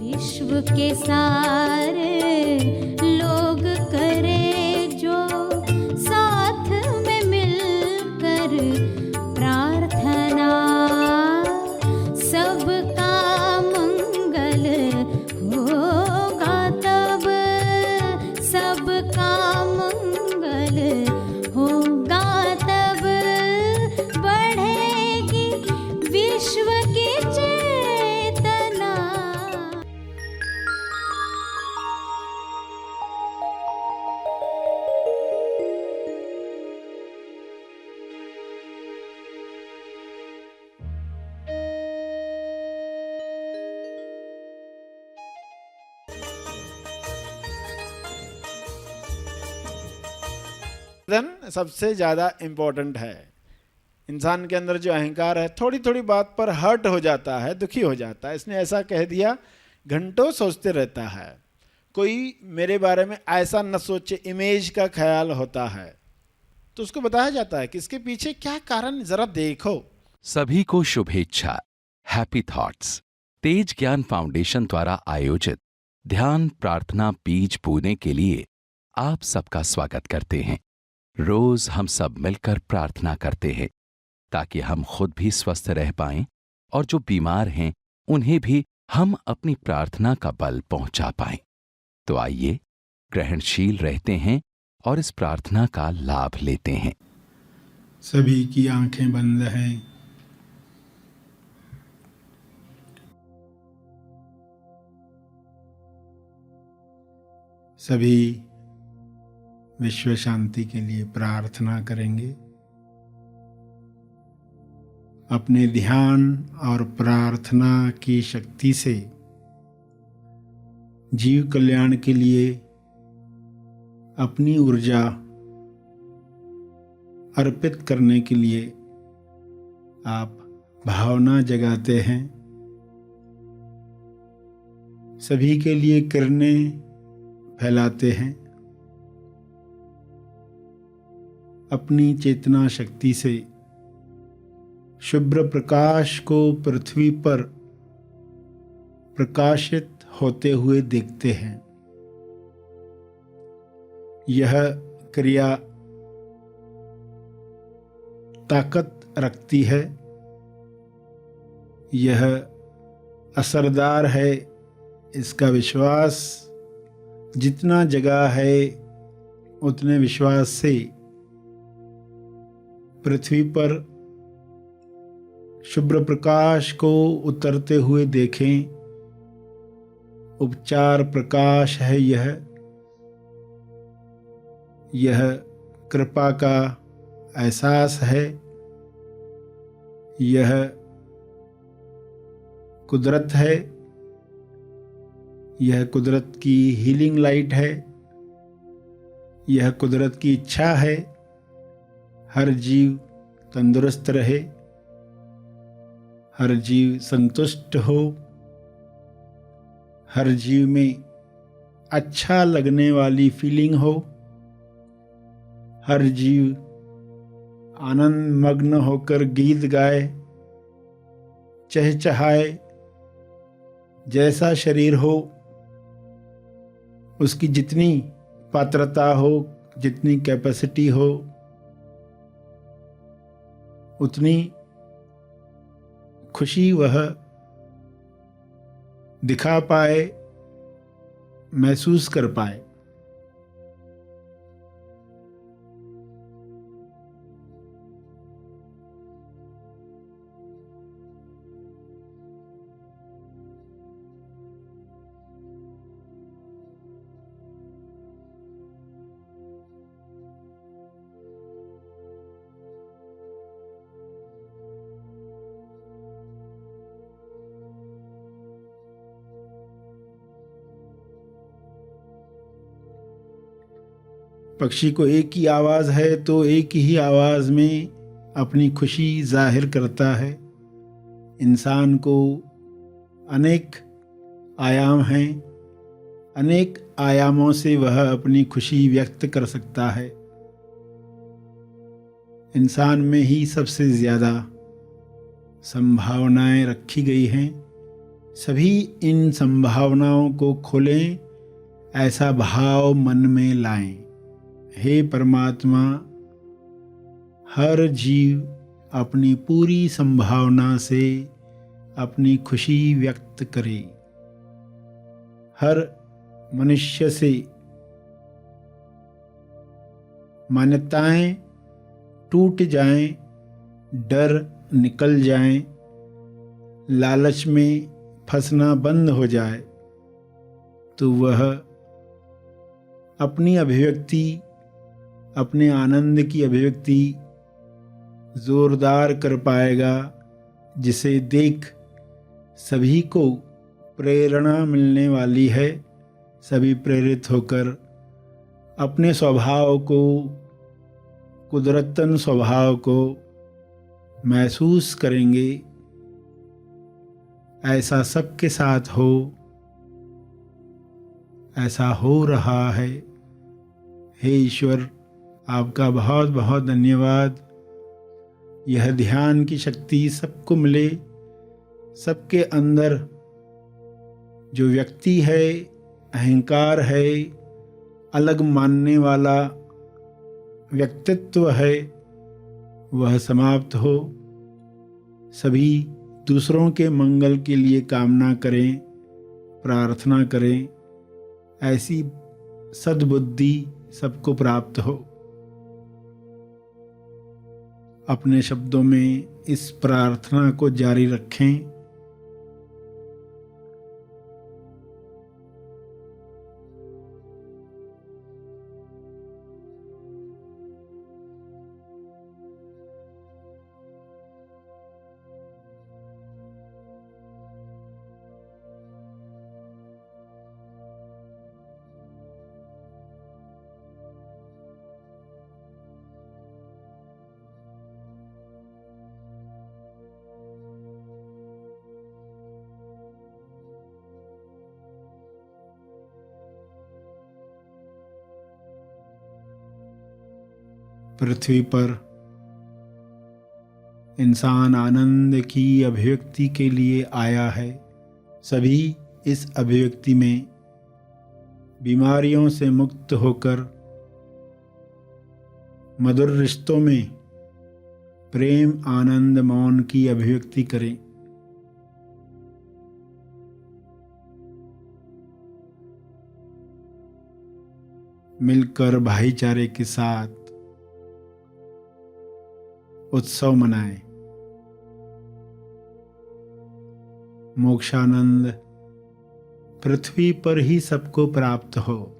विश्व के सारे लोग करे जो साथ में मिलकर प्रार्थना, सबका मंगल होगा तब, सबका मंगल होगा तब, बढ़ेगी विश्व की चेतना। सबसे ज्यादा इंपॉर्टेंट है। इंसान के अंदर जो अहंकार है थोड़ी थोड़ी बात पर हर्ट हो जाता है, दुखी हो जाता है। इसने ऐसा कह दिया, घंटों सोचते रहता है। कोई मेरे बारे में ऐसा न सोचे, इमेज का ख्याल होता है, तो उसको बताया जाता है कि इसके पीछे क्या कारण, जरा देखो। सभी को शुभेच्छा। हैप्पी थॉट्स तेज ज्ञान फाउंडेशन द्वारा आयोजित ध्यान प्रार्थना बीज बोने के लिए आप सबका स्वागत करते हैं। रोज हम सब मिलकर प्रार्थना करते हैं ताकि हम खुद भी स्वस्थ रह पाएं और जो बीमार हैं उन्हें भी हम अपनी प्रार्थना का बल पहुंचा पाएं। तो आइए ग्रहणशील रहते हैं और इस प्रार्थना का लाभ लेते हैं। सभी की आंखें बंद हैं। सभी विश्व शांति के लिए प्रार्थना करेंगे। अपने ध्यान और प्रार्थना की शक्ति से जीव कल्याण के लिए अपनी ऊर्जा अर्पित करने के लिए आप भावना जगाते हैं। सभी के लिए किरणें फैलाते हैं। अपनी चेतना शक्ति से शुभ्र प्रकाश को पृथ्वी पर प्रकाशित होते हुए देखते हैं। यह क्रिया ताकत रखती है, यह असरदार है। इसका विश्वास जितना जगा है उतने विश्वास से पृथ्वी पर शुभ्र प्रकाश को उतरते हुए देखें। उपचार प्रकाश है यह कृपा का एहसास है, यह कुदरत है, यह कुदरत की हीलिंग लाइट है, यह कुदरत की इच्छा है। हर जीव तंदुरुस्त रहे, हर जीव संतुष्ट हो, हर जीव में अच्छा लगने वाली फीलिंग हो, हर जीव आनंद मग्न होकर गीत गाए, चहचहाए। जैसा शरीर हो, उसकी जितनी पात्रता हो, जितनी कैपेसिटी हो, उतनी खुशी वह दिखा पाए, महसूस कर पाए। पक्षी को एक ही आवाज़ है तो एक ही आवाज़ में अपनी खुशी जाहिर करता है। इंसान को अनेक आयाम हैं, अनेक आयामों से वह अपनी खुशी व्यक्त कर सकता है। इंसान में ही सबसे ज़्यादा संभावनाएं रखी गई हैं, सभी इन संभावनाओं को खोलें, ऐसा भाव मन में लाएं। हे परमात्मा, हर जीव अपनी पूरी संभावना से अपनी खुशी व्यक्त करे। हर मनुष्य से मान्यताएं टूट जाएं, डर निकल जाएं, लालच में फंसना बंद हो जाए, तो वह अपनी अभिव्यक्ति, अपने आनंद की अभिव्यक्ति जोरदार कर पाएगा, जिसे देख सभी को प्रेरणा मिलने वाली है। सभी प्रेरित होकर अपने स्वभाव को, कुदरतन स्वभाव को महसूस करेंगे। ऐसा सबके साथ हो, ऐसा हो रहा है। हे ईश्वर, आपका बहुत बहुत धन्यवाद। यह ध्यान की शक्ति सबको मिले। सबके अंदर जो व्यक्ति है, अहंकार है, अलग मानने वाला व्यक्तित्व है, वह समाप्त हो। सभी दूसरों के मंगल के लिए कामना करें, प्रार्थना करें। ऐसी सद्बुद्धि सबको प्राप्त हो। अपने शब्दों में इस प्रार्थना को जारी रखें। पृथ्वी पर इंसान आनंद की अभिव्यक्ति के लिए आया है। सभी इस अभिव्यक्ति में बीमारियों से मुक्त होकर मधुर रिश्तों में प्रेम, आनंद, मौन की अभिव्यक्ति करें। मिलकर भाईचारे के साथ उत्सव मनाएं। मोक्षानंद पृथ्वी पर ही सबको प्राप्त हो।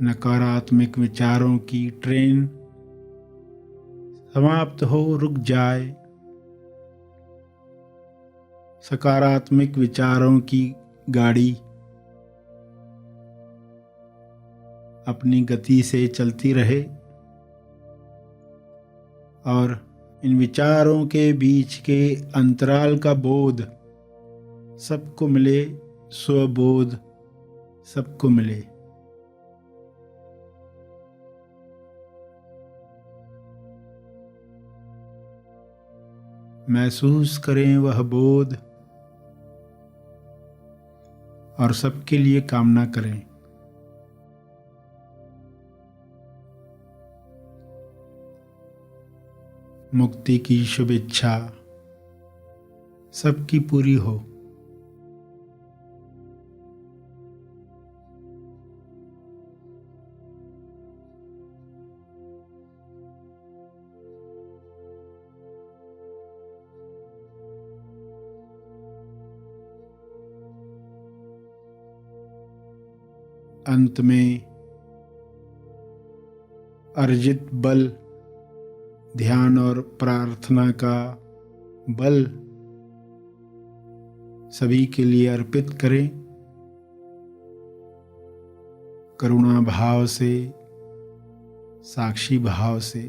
नकारात्मक विचारों की ट्रेन समाप्त हो, रुक जाए। सकारात्मक विचारों की गाड़ी अपनी गति से चलती रहे और इन विचारों के बीच के अंतराल का बोध सबको मिले, स्वबोध सबको मिले। महसूस करें वह बोध और सबके लिए कामना करें। मुक्ति की शुभेच्छा सबकी पूरी हो। अंत में अर्जित बल, ध्यान और प्रार्थना का बल सभी के लिए अर्पित करें। करुणा भाव से, साक्षी भाव से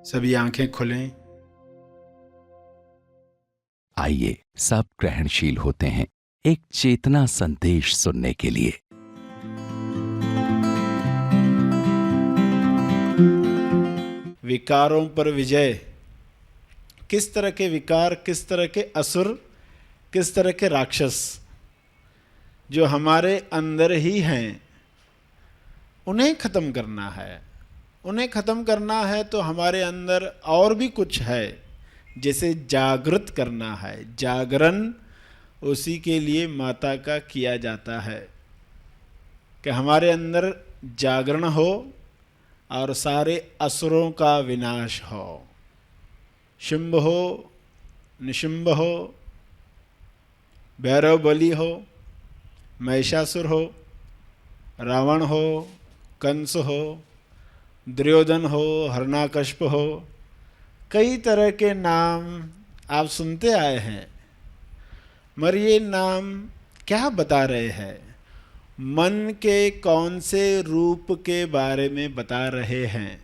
सभी आंखें खुलें। आइए सब ग्रहणशील होते हैं एक चेतना संदेश सुनने के लिए। विकारों पर विजय। किस तरह के विकार, किस तरह के असुर, किस तरह के राक्षस जो हमारे अंदर ही हैं, उन्हें खत्म करना है। उन्हें खत्म करना है तो हमारे अंदर और भी कुछ है, जैसे जागृत करना है। जागरण उसी के लिए माता का किया जाता है कि हमारे अंदर जागरण हो और सारे असुरों का विनाश हो। शुंभ हो, निशुंभ हो, भैरव बलि हो, महिषासुर हो, रावण हो, कंस हो, दुर्योधन हो, हरणाकश्यप हो, कई तरह के नाम आप सुनते आए हैं। मगर ये नाम क्या बता रहे हैं? मन के कौन से रूप के बारे में बता रहे हैं?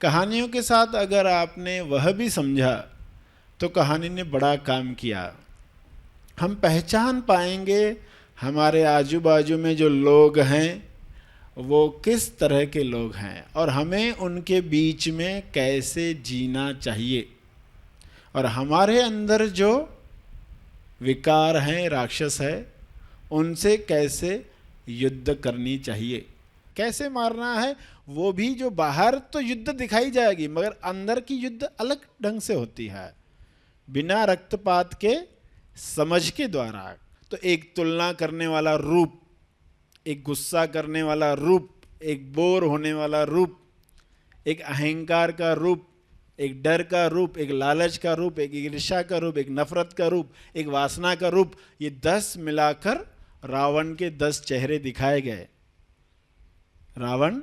कहानियों के साथ अगर आपने वह भी समझा तो कहानी ने बड़ा काम किया। हम पहचान पाएंगे हमारे आजू बाजू में जो लोग हैं वो किस तरह के लोग हैं और हमें उनके बीच में कैसे जीना चाहिए, और हमारे अंदर जो विकार हैं, राक्षस है, उनसे कैसे युद्ध करनी चाहिए, कैसे मारना है। वो भी जो बाहर तो युद्ध दिखाई जाएगी मगर अंदर की युद्ध अलग ढंग से होती है, बिना रक्तपात के, समझ के द्वारा। तो एक तुलना करने वाला रूप, एक गुस्सा करने वाला रूप, एक बोर होने वाला रूप, एक अहंकार का रूप, एक डर का रूप, एक लालच का रूप, एक ईर्ष्या का रूप, एक नफरत का रूप, एक वासना का रूप, ये 10 मिलाकर रावण के 10 चेहरे दिखाए गए। रावण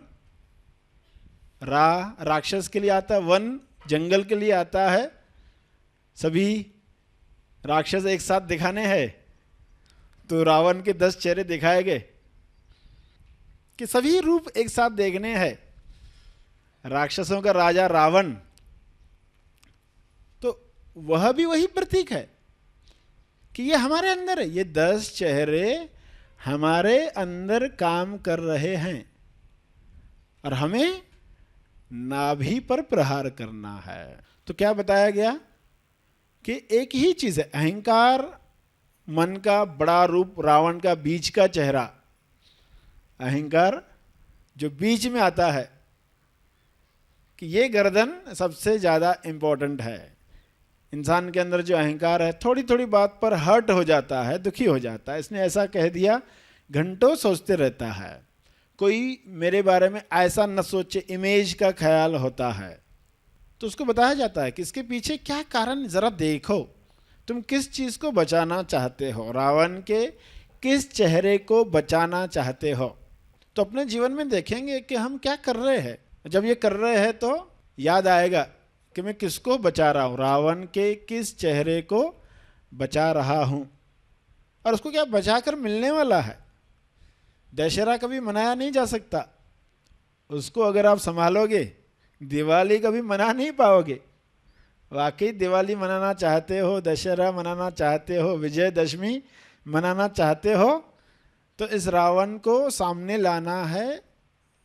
राक्षस के लिए आता है, वन जंगल के लिए आता है। सभी राक्षस एक साथ दिखाने हैं तो रावण के 10 चेहरे दिखाए गए कि सभी रूप एक साथ देखने हैं। राक्षसों का राजा रावण, तो वह भी वही प्रतीक है कि ये हमारे अंदर है। ये 10 चेहरे हमारे अंदर काम कर रहे हैं और हमें नाभि पर प्रहार करना है। तो क्या बताया गया कि एक ही चीज है, अहंकार मन का बड़ा रूप, रावण का बीच का चेहरा, अहंकार जो बीच में आता है, कि ये गर्दन सबसे ज़्यादा इम्पोर्टेंट है। इंसान के अंदर जो अहंकार है, थोड़ी थोड़ी बात पर हर्ट हो जाता है, दुखी हो जाता है। इसने ऐसा कह दिया, घंटों सोचते रहता है। कोई मेरे बारे में ऐसा न सोचे, इमेज का ख्याल होता है। तो उसको बताया जाता है कि इसके पीछे क्या कारण, ज़रा देखो, तुम किस चीज़ को बचाना चाहते हो, रावण के किस चेहरे को बचाना चाहते हो। तो अपने जीवन में देखेंगे कि हम क्या कर रहे हैं। जब ये कर रहे हैं तो याद आएगा कि मैं किसको बचा रहा हूँ, रावण के किस चेहरे को बचा रहा हूँ, और उसको क्या बचाकर मिलने वाला है। दशहरा कभी मनाया नहीं जा सकता, उसको अगर आप संभालोगे दिवाली कभी मना नहीं पाओगे। वाकई दिवाली मनाना चाहते हो, दशहरा मनाना चाहते हो, विजयदशमी मनाना चाहते हो, तो इस रावण को सामने लाना है,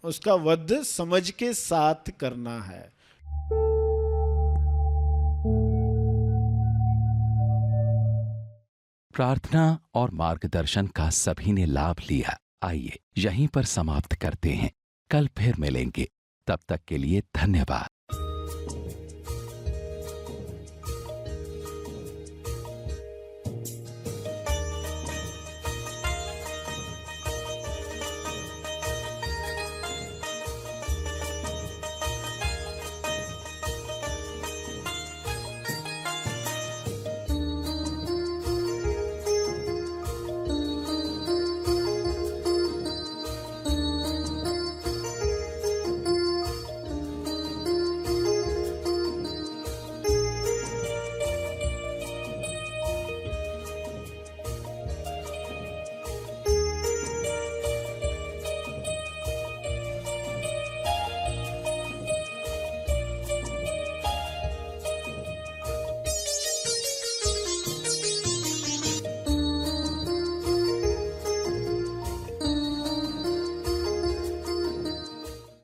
उसका वध समझ के साथ करना है। प्रार्थना और मार्गदर्शन का सभी ने लाभ लिया। आइए यहीं पर समाप्त करते हैं, कल फिर मिलेंगे। तब तक के लिए धन्यवाद।